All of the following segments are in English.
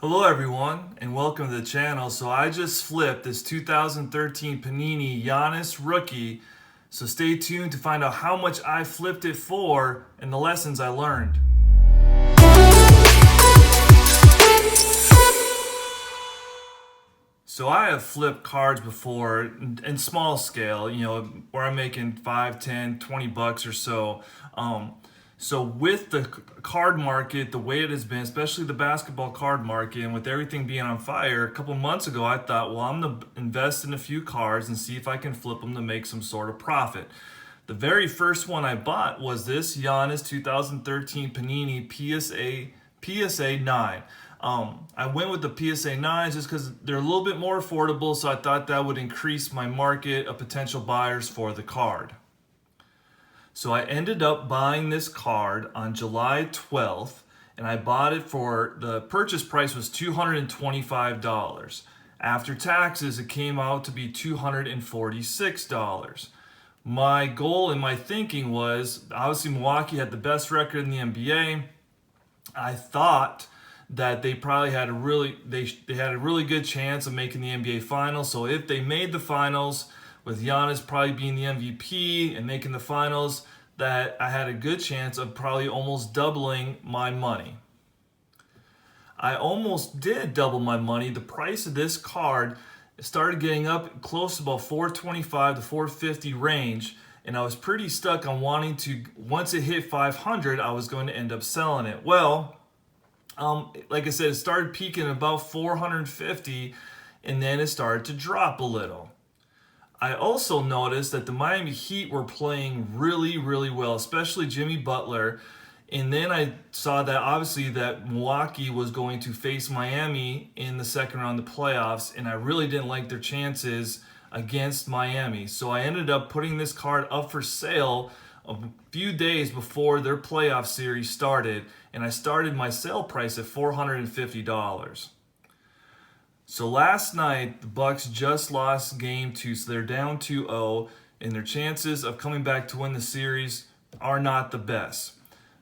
Hello everyone and welcome to the channel. So I just flipped this 2013 Panini Giannis rookie. So stay tuned to find out how much I flipped it for and the lessons I learned. So I have flipped cards before in small scale, where I'm making 5, 10, 20 bucks or so. So with the card market, the way it has been, especially the basketball card market, and with everything being on fire, a couple months ago, I thought, well, I'm going to invest in a few cards and see if I can flip them to make some sort of profit. The very first one I bought was this Giannis 2013 Panini PSA 9. I went with the PSA 9s just because they're a little bit more affordable, so I thought that would increase my market of potential buyers for the card. So I ended up buying this card on July 12th, and I bought it for, the purchase price was $225. After taxes, it came out to be $246. My goal and my thinking was, obviously Milwaukee had the best record in the NBA. I thought that they probably had they had a really good chance of making the NBA Finals. So if they made the Finals, with Giannis probably being the MVP and making the Finals, that I had a good chance of probably almost doubling my money. I almost did double my money. The price of this card started getting up close to about $425 to $450 range, and I was pretty stuck on wanting to, once it hit 500, I was going to end up selling it. Well, like I said, it started peaking at about 450, and then it started to drop a little. I also noticed that the Miami Heat were playing really, really well, especially Jimmy Butler. And then I saw that obviously that Milwaukee was going to face Miami in the second round of the playoffs, and I really didn't like their chances against Miami. So I ended up putting this card up for sale a few days before their playoff series started, and I started my sale price at $450. So last night, the Bucks just lost game 2, so they're down 2-0, and their chances of coming back to win the series are not the best.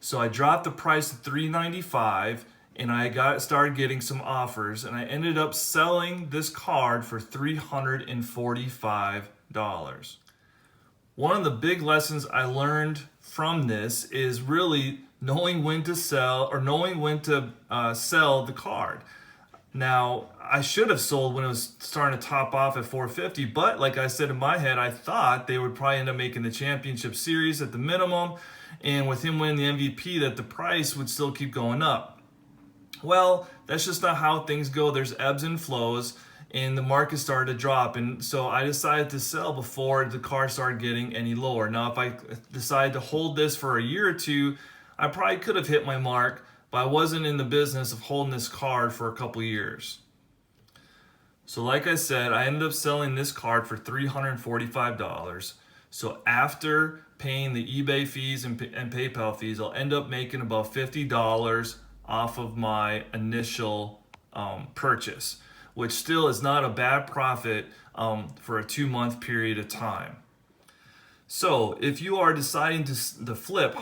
So I dropped the price to $395, and I started getting some offers, and I ended up selling this card for $345. One of the big lessons I learned from this is really knowing when to sell, or knowing when to sell the card. Now, I should have sold when it was starting to top off at $450, but like I said in my head, I thought they would probably end up making the championship series at the minimum, and with him winning the MVP, that the price would still keep going up. Well, that's just not how things go. There's ebbs and flows, and the market started to drop, and so I decided to sell before the card started getting any lower. Now, if I decided to hold this for a year or two, I probably could have hit my mark, but I wasn't in the business of holding this card for a couple years. So like I said, I ended up selling this card for $345. So after paying the eBay fees and PayPal fees, I'll end up making about $50 off of my initial purchase, which still is not a bad profit for a 2-month period of time. So if you are deciding to flip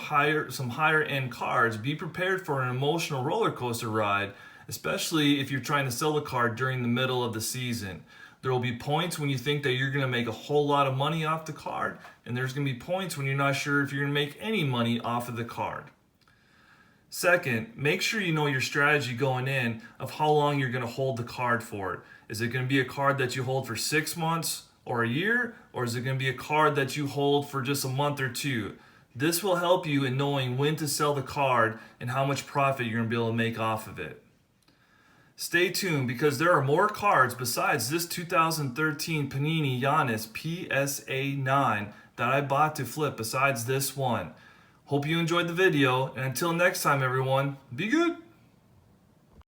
some higher end cards, be prepared for an emotional roller coaster ride, especially if you're trying to sell the card during the middle of the season. There will be points when you think that you're going to make a whole lot of money off the card, and there's going to be points when you're not sure if you're going to make any money off of the card. Second, make sure you know your strategy going in of how long you're going to hold the card for. Is it going to be a card that you hold for 6 months or a year, or is it going to be a card that you hold for just a month or two? This will help you in knowing when to sell the card and how much profit you're going to be able to make off of it. Stay tuned, because there are more cards besides this 2013 Panini Giannis PSA 9 that I bought to flip besides this one. Hope you enjoyed the video, and until next time everyone, be good!